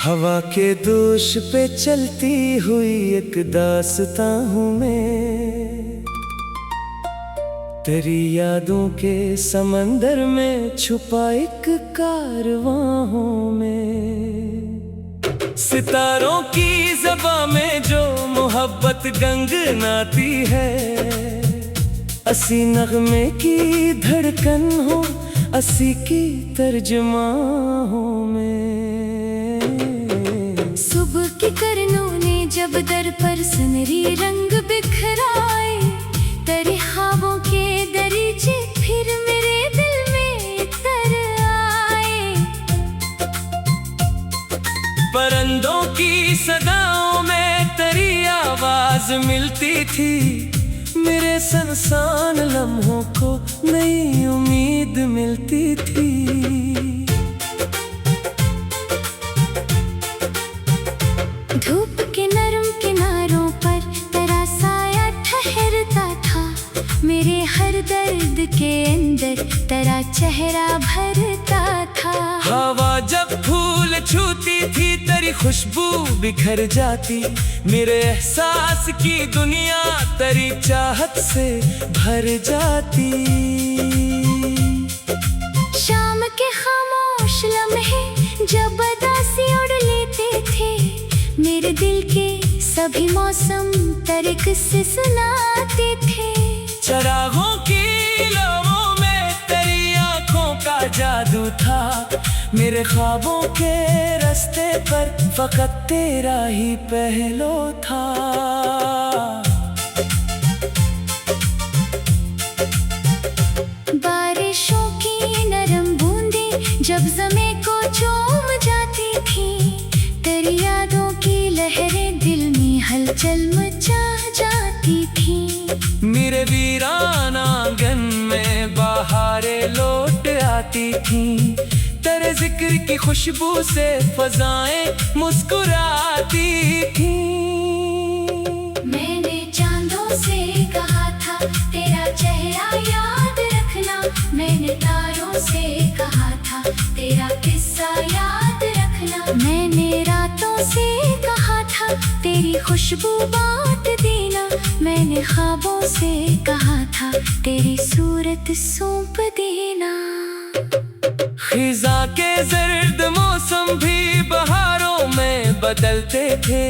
हवा के दोष पे चलती हुई एक दास्तां हूँ मैं, तेरी यादों के समंदर में छुपा एक कारवां हूँ मैं। सितारों की ज़बां में जो मोहब्बत गंगनाती है, असी नगमे की धड़कन हूँ, असी की तर्जुमा हूँ मैं। सुबह की किरणों ने जब दर पर सुनहरी रंग बिखराए, तेरे ख्वाबों के दरीचे फिर मेरे दिल में तर आए। परिंदों की सदाओं में तेरी आवाज मिलती थी, मेरे सुनसान लम्हों को नई उम्मीद मिलती थी। धूप के नरम किनारों पर तेरा साया ठहरता था, मेरे हर दर्द के अंदर तेरा चेहरा भरता था। हवा जब फूल छूती थी तेरी खुशबू बिखर जाती, मेरे एहसास की दुनिया तेरी चाहत से भर जाती। शाम के खामोश लम्हे जब उदासी उड़ लेते थे, मेरे दिल के सभी मौसम तेरे किस्से सुनाते थे। चरागों की लौं में तेरी आंखों का जादू था, मेरे ख्वाबों के रास्ते पर फकत तेरा ही पहलू था। बारिशों की नरम बूंदें जब ज़मीं को चूम जाती थी, तेरी यादों की लहरें दिल में हलचल मचा जाती थी। मेरे वीरान आंगन में बहारें लौट आती थी, तेरे जिक्र की खुशबू से फजाएं मुस्कुराती थी। मैंने चांदों से कहा था तेरा चेहरा याद रखना, मैंने तारों से कहा था तेरा किस्सा याद रखना, मैंने रातों से कहा था तेरी खुशबू बांट देना, मैंने ख्वाबों से कहा था तेरी सूरत सौंप देना। खिजा के जर्द मौसम भी बहारों में बदलते थे,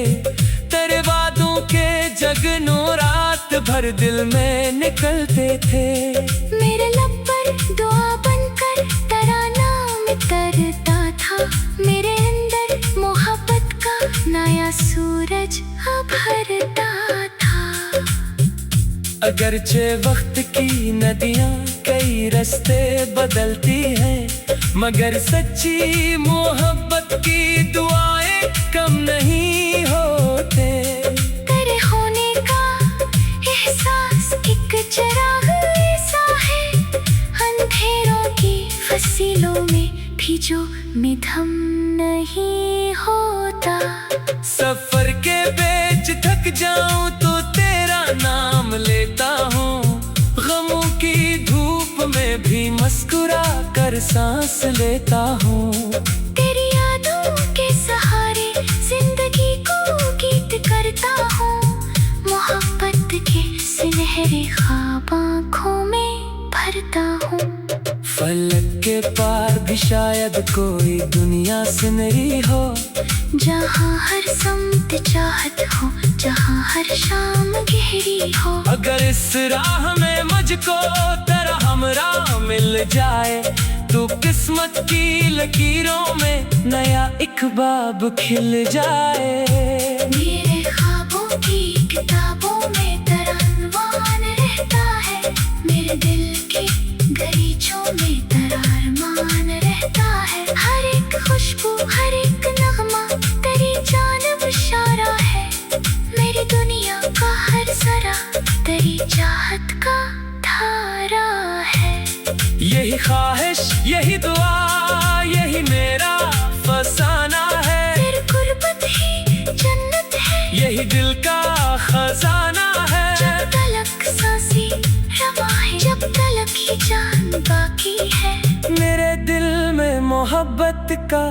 तेरे वादों के जगनों रात भर दिल में निकलते थे। मेरे लब पर दुआ बनकर तेरा नाम तरता था, मेरे अंदर मोहब्बत का नया सूरज उभरता था। अगरचे वक्त की नदियां कई रास्ते बदलती हैं, मगर सच्ची मोहब्बत की दुआएं कम नहीं होते। तेरे होने का एहसास एक चिराग ऐसा है, अंधेरों की फसीलों में भी जो मिधम नहीं होता। सफर के बीच थक जाऊं तो तेरा नाम लेता हूँ, गमों की धूप में भी मुस्कुरा कर सांस लेता हूँ। तेरी यादों के सहारे जिंदगी को गीत करता हूँ, मोहब्बत के सुनहरे ख्वाब आँखों में भरता हूँ। फलक के पार भी शायद कोई दुनिया सुनहरी हो, जहाँ हर समत चाहत हो, जहाँ हर शाम गहरी हो। अगर इस राह में मुझको तेरा हमरा मिल जाए, तो किस्मत की लकीरों में नया एक बाब खिल जाए। मेरे ख्वाबों की किताबों में तेरा अनवान रहता है, मेरे दिल के गलीचों में तेरा अरमान रहता है। हर एक खुशबू हर एक नगमा तेरी जानिब इशारा है, मेरी दुनिया का हर जरा तेरी चाहत का धारा है। यही ख्वाहिश यही दुआ यही मेरा फसाना है, तेरी गुर्बत ही जन्नत है, यही दिल का खजाना है। जब तलक सांसें रवा है, जब तलक ही जान बाकी है, मेरे दिल में मोहब्बत का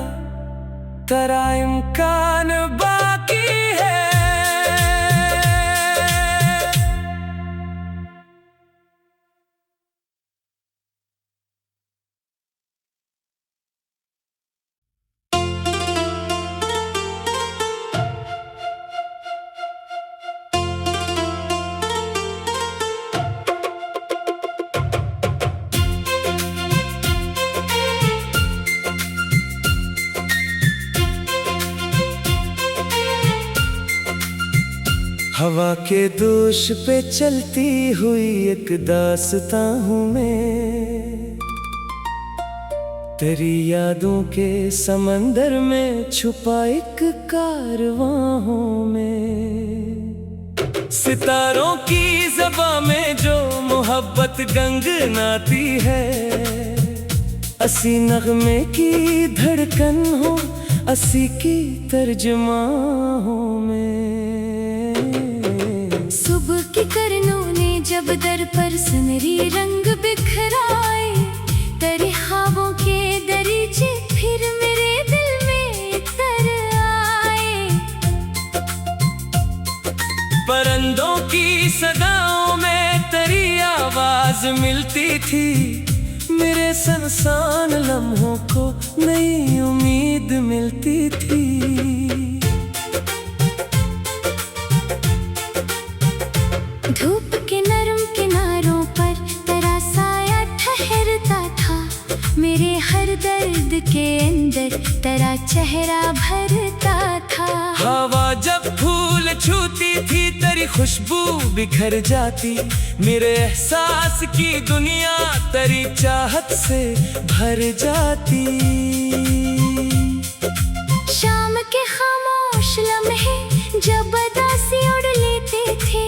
तेरा इम्कान बाकी है। हवा के दोष पे चलती हुई एक दास्तां हूँ मैं, तेरी यादों के समंदर में छुपा एक कारवां हूँ मैं। सितारों की ज़बां में जो मोहब्बत गंगनाती है, असी नगमे की धड़कन हूँ, असी की तर्जुमां हूँ मैं। सुबह की किरणों ने जब दर पर सुनहरी रंग बिखराए, तेरे ख्वाबों के दरीचे फिर मेरे दिल में तर आए। परिंदों की सदाओं में तेरी आवाज मिलती थी, मेरे सुनसान लम्हों को नई उम्मीद मिलती थी। धूप के नरम किनारों पर तेरा साया ठहरता था, मेरे हर दर्द के अंदर तेरा चेहरा भरता था। हवा जब फूल छूती थी तेरी खुशबू बिखर जाती, मेरे एहसास की दुनिया तेरी चाहत से भर जाती। शाम के खामोश लम्हे जब उदासी उड़ लेते थे,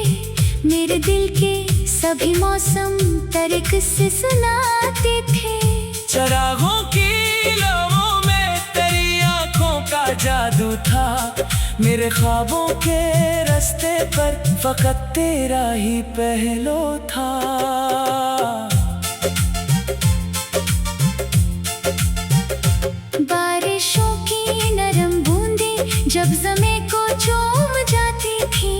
मेरे दिल के सभी मौसम तेरे किस्से सुनाते थे। चरागों की लौं में तेरी आंखों का जादू था, मेरे ख्वाबों के रास्ते पर फकत तेरा ही पहलू था। बारिशों की नरम बूंदें जब ज़मीं को चूम जाती थी,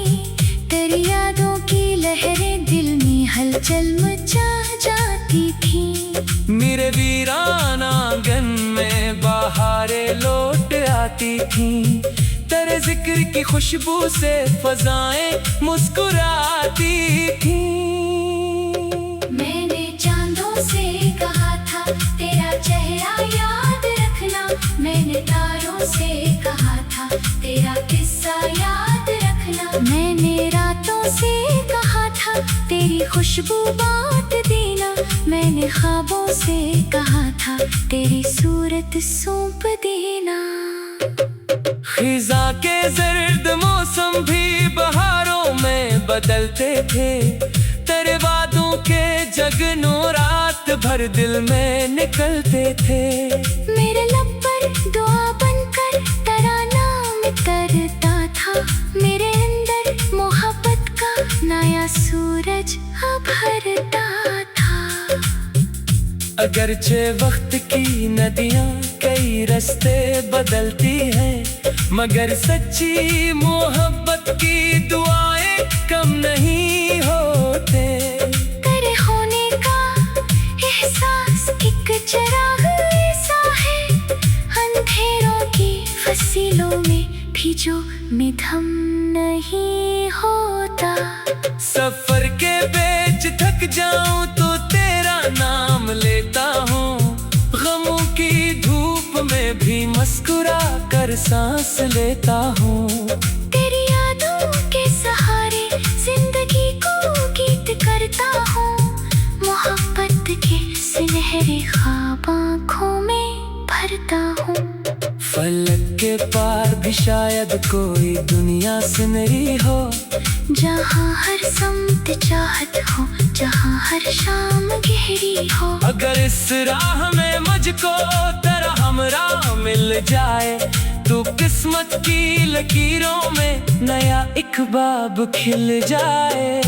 तेरी यादों की लहरें दिल में हलचल मचा जाती थी। मेरे वीरान आंगन में बहारें लौट आती थी, तेरे जिक्र की खुशबू से फजाएं मुस्कुराती थी। मैंने चांदों से कहा था तेरा चेहरा याद रखना, मैंने तारों से कहा था तेरा किस्सा याद रखना, मैंने रातों से कहा था तेरी खुशबू बांट देना, मैंने ख्वाबों से कहा था तेरी सूरत सौंप देना। खिजा के जर्द मौसम भी बहारों में बदलते थे, तेरे वादों के जगनों रात भर दिल में निकलते थे। मेरे लब पर दुआ बनकर तेरा नाम तरता था, मेरे अंदर मोहब्बत का नया सूरज उभरता था। अगरचे वक्त की नदियाँ कई रास्ते बदलती हैं, मगर सच्ची मोहब्बत की दुआएं कम नहीं होते। तेरे होने का एहसास एक चिराग ऐसा है, अंधेरों की फसीलों में भी जो मिधम नहीं होता। सफर के बीच थक जाऊं तो तेरा नाम लेता हूँ, गमों की धूप में भी मुस्कुरा कर सांस लेता हूँ। तेरी यादों के सहारे जिंदगी को गीत करता हूँ, मोहब्बत के सुनहरे ख्वाब आँखों में भरता हूँ। फलक के पार भी शायद कोई दुनिया सुनहरी हो, जहाँ हर समत चाहत हो, जहाँ हर शाम गहरी हो। अगर इस राह में मुझको तेरा हमरा मिल जाए, तो किस्मत की लकीरों में नया एक बाब खिल जाए।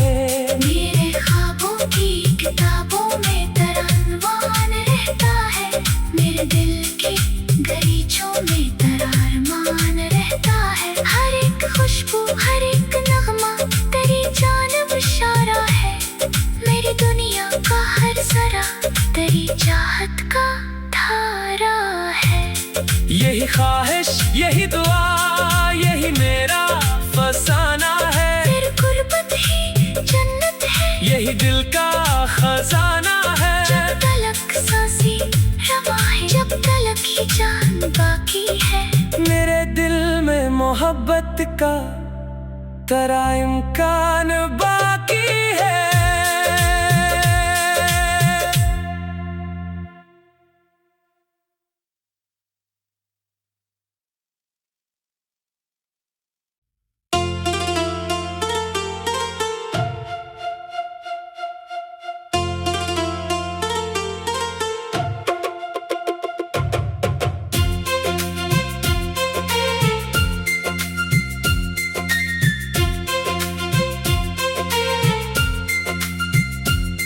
मेरे ख्वाबों की किताबों में तेरा अनवान रहता है, मेरे दिल के गलीचों में तेरा मेरी चाहत का धारा है। यही ख्वाहिश, यही दुआ, यही मेरा फसाना है। फिर गुर्बत ही जन्नत है, यही दिल का खजाना है। जब तलक सांसें रवा है, जब तलक ही जान बाकी है। मेरे दिल में मोहब्बत का तेरा इम्कान बाकी है।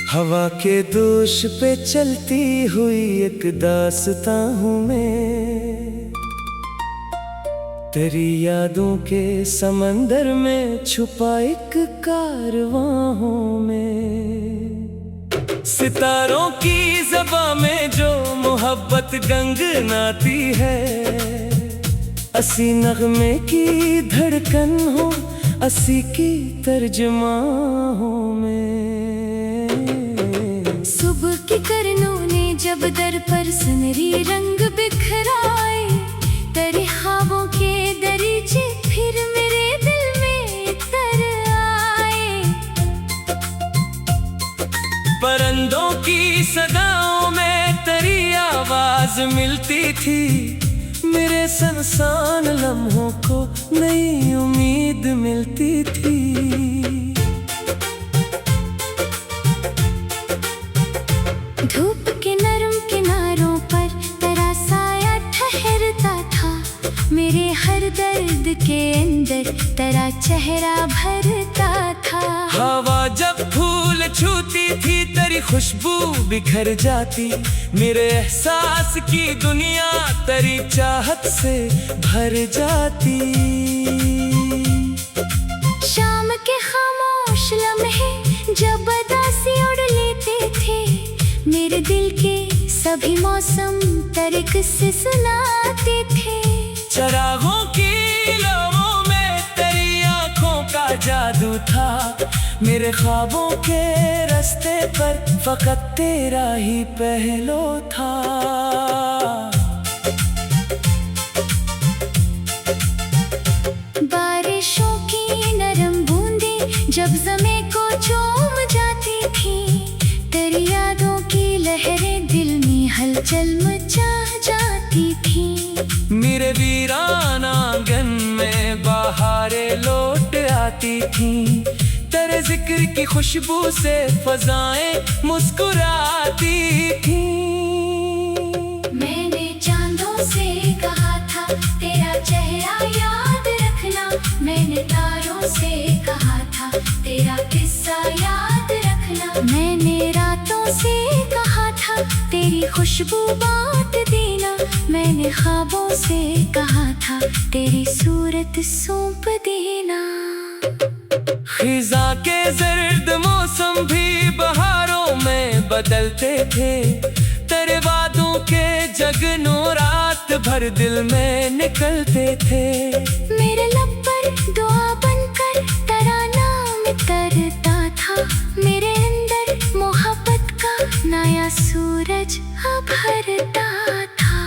हवा के दोष पे चलती हुई एक दास्तां हूँ मैं। तेरी यादों के समंदर में छुपा एक कारवां हूँ मैं। सितारों की ज़बां में जो मोहब्बत गंगनाती है, असी नगमे की धड़कन हूँ, असी की तर्जुमा हूँ मैं। सुबह की किरणों ने जब दर पर सुनहरी रंग बिखराए, तेरे ख्वाबों के दरीचे फिर मेरे दिल में तर आए। परिंदों की सदाओं में तेरी आवाज मिलती थी, मेरे सुनसान लम्हों को नई उम्मीद मिलती थी। धूप के नरम किनारों पर तेरा साया ठहरता था, मेरे हर दर्द के अंदर तेरा चेहरा भरता था। हवा जब फूल छूती थी तेरी खुशबू बिखर जाती, मेरे एहसास की दुनिया तेरी चाहत से भर जाती। शाम के खामोश लम्हे जब उदासी उड़ लेते थे, मेरे दिल के सभी मौसम तेरे किस्से सुनाते थे। चरागों की लौं में तेरी आंखों का जादू था, मेरे ख्वाबों के रास्ते पर फकत तेरा ही पहलू था। बारिशों की नरम बूंदें जब ज़मीं को चूम जाती थी, तेरी यादों की लहरें दिल में हलचल मचा जाती थी। मेरे वीरान आंगन में बहारें लौट आती थी, तेरे जिक्र की खुशबू से फजाएं मुस्कुराती थी। मैंने चांदों से कहा था तेरा चेहरा याद रखना, मैंने तारों से कहा था तेरा किस्सा याद रखना, मैंने रातों से कहा था तेरी खुशबू बांट देना, मैंने ख्वाबों से कहा था तेरी सूरत सौंप देना। खिजा के जर्द मौसम भी बहारों में बदलते थे, तेरे वादों के जगनों रात भर दिल में निकलते थे। मेरे लब पर दुआ बनकर तेरा नाम तरता था, मेरे अंदर मोहब्बत का नया सूरज उभरता था।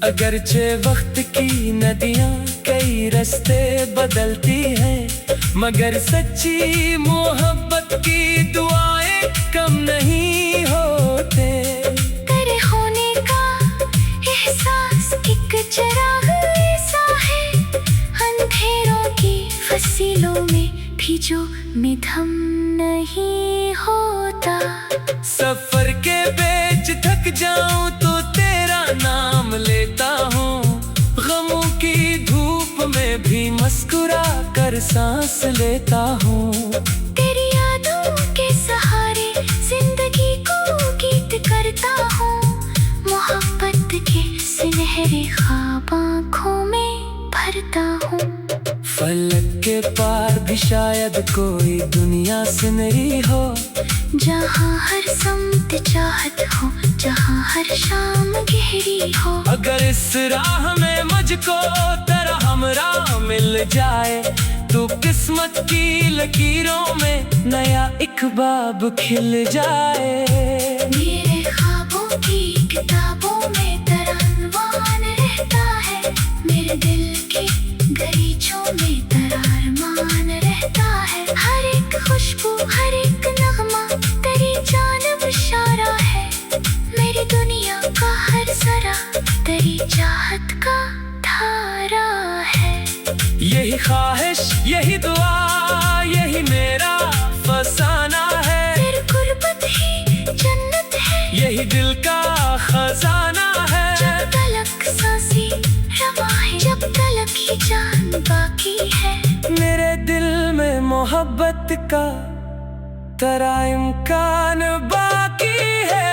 अगरचे वक्त की नदियां कई रास्ते बदलती हैं, मगर सच्ची मोहब्बत की दुआएं कम नहीं होते। तेरे होने का एहसास एक चिराग ऐसा है, अंधेरों की फसीलों में भी जो मिधम नहीं होता। सफर के बीच थक जाऊं तो तेरा नाम लेता हूँ, गमों की धूप में भी मुस्कुरा कर सांस लेता हूँ। तेरी यादों के सहारे जिंदगी को गीत करता हूँ, मोहब्बत के सुनहरे ख्वाब आँखों में भरता हूँ। फलक के के पार भी शायद कोई दुनिया सुनहरी हो, जहाँ हर सम्त चाहत हो, जहाँ हर शाम गहरी हो। अगर इस राह में मुझको तेरा हमरा मिल जाए, तो किस्मत की लकीरों में नया एक बाब खिल जाए। मेरे ख्वाबों की किताबों में तरनवान रहता है, मेरे दिल के गलीचों में तरारमान रहता है। हर एक खुशबू, हर एक नगमा तेरी जानब इशारा है, मेरी दुनिया का हर जरा तेरी चाहत का धारा है। यही ख्वाहिश, यही दुआ, यही मेरा फसाना है। फिर गुर्बत ही जन्नत है, यही दिल का खजाना है। जब तलक सांसें रवा है, जब तलक ही जान बाकी है। मेरे दिल में मोहब्बत का तेरा इम्कान बाकी है।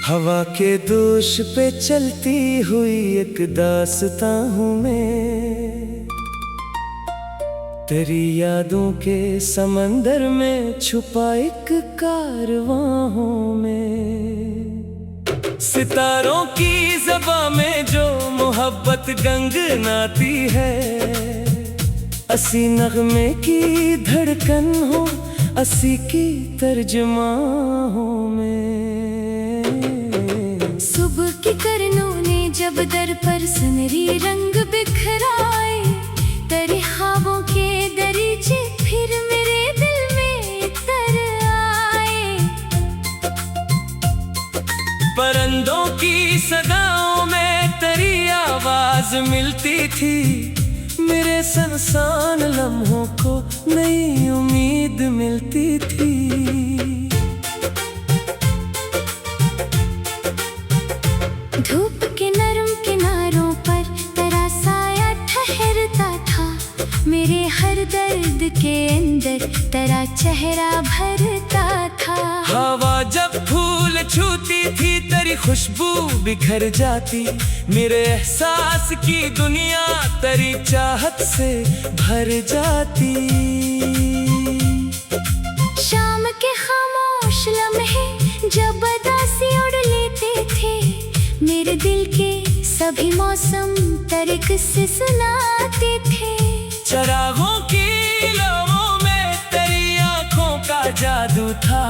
हवा के दोष पे चलती हुई एक दास्तां हूँ मैं, तेरी यादों के समंदर में छुपा एक कारवां हूँ मैं। सितारों की ज़बां में जो मोहब्बत गंगनाती है, असी नगमे की धड़कन हो, असी की तर्जुमां हूँ मैं। सुबह की किरणों ने जब दर पर सुनहरी रंग बिखराए, तेरे ख्वाबों के दरीचे फिर मेरे दिल में तर आए। परिंदों की सदाओं में तेरी आवाज मिलती थी, मेरे सुनसान लम्हों को नई उम्मीद मिलती थी। धूप के नरम किनारों पर तेरा साया ठहरता था, मेरे हर दर्द के अंदर तेरा चेहरा भरता था। हवा जब फूल छूती थी तेरी खुशबू बिखर जाती, मेरे एहसास की दुनिया तेरी चाहत से भर जाती। शाम के खामोश लम्हे जब उदासी उड़ लेते थे, मेरे दिल के सभी मौसम तेरे किस्से सुनाते थे। चरागों की लौं में तेरी आंखों का जादू था,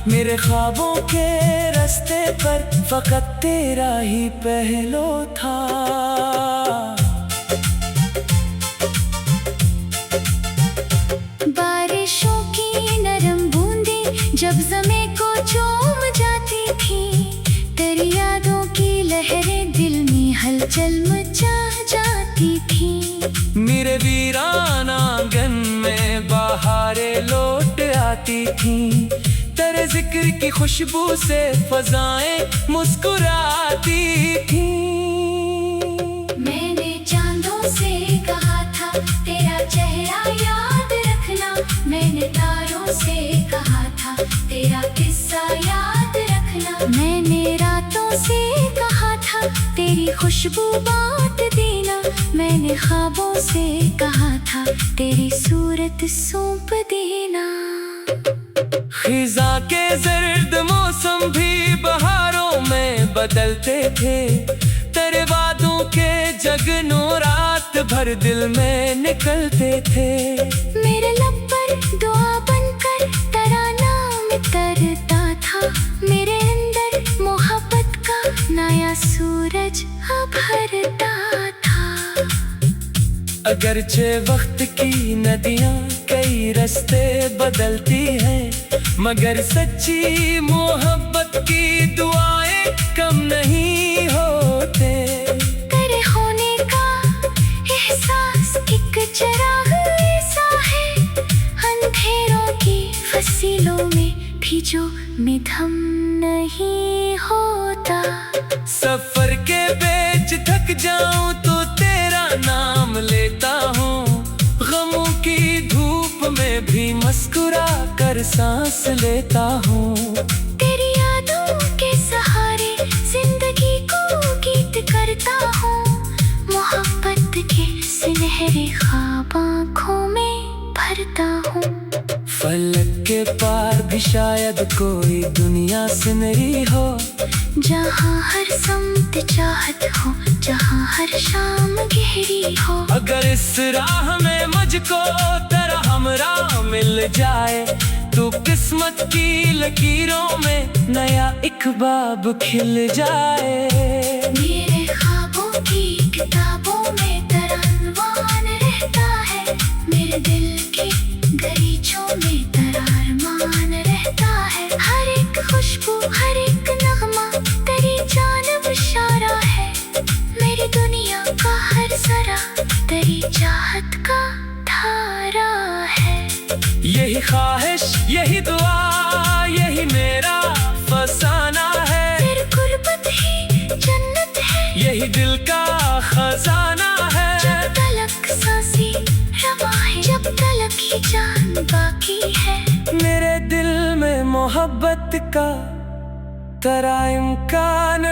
मेरे ख्वाबों के रास्ते पर फकत तेरा ही पहलू था। बारिशों की नरम बूंदें जब ज़मीं को चूम जाती थी, तेरी यादों की लहरें दिल में हलचल मचा जाती थी। मेरे वीरान आंगन में बहारें लौट आती थी, तेरे जिक्र की खुशबू से फजाएं मुस्कुराती थी। मैंने चांदों से कहा था तेरा चेहरा याद रखना, मैंने तारों से कहा था तेरा किस्सा याद रखना, मैंने रातों से कहा था तेरी खुशबू बांट देना, मैंने ख्वाबों से कहा था तेरी सूरत सौंप देना। खिजा के जर्द मौसम भी बहारों में बदलते थे, तेरे वादों के जगनों रात भर दिल में निकलते थे। मेरे लब पर दुआ बनकर तेरा नाम तरता था, मेरे अंदर मोहब्बत का नया सूरज उभरता था। अगरचे वक्त की नदियाँ कई रास्ते बदलती हैं, मगर सच्ची मोहब्बत की दुआएं कम नहीं होते। तेरे होने का एहसास एक चिराग नहीं होता। सफर के बीच थक जाऊं तो तेरा नाम लेता हूँ, गमों की धूप में भी मुस्कुरा कर सांस लेता हूँ। तेरी यादों के सहारे जिंदगी को गीत करता हूँ, मोहब्बत के सुनहरे ख्वाब आँखों में भरता हूँ। फलक के पार भी शायद कोई दुनिया सुनहरी हो, जहाँ हर समत चाहत हो, जहाँ हर शाम गहरी हो। अगर इस राह में मुझको तेरा हमरा मिल जाए, तो किस्मत की लकीरों में नया एक बाब खिल जाए। मेरे ख्वाबों की किताबों में तरनवान रहता है, मेरे दिल के गलीचों में तरारमान रहता है। हर एक खुशबू हर एक नगमा तेरी जानिब इशारा है, मेरी दुनिया का हर जरा तेरी चाहत का धारा है। यही ख्वाहिश यही दुआ यही मेरा फसाना है, फिर गुर्बत ही जन्नत है, यही दिल का खजाना है। जब तलक सांसी रवा है, जब तलक ही जान बाकी है। मेरे दिल में मोहब्बत का तेरा इम्कान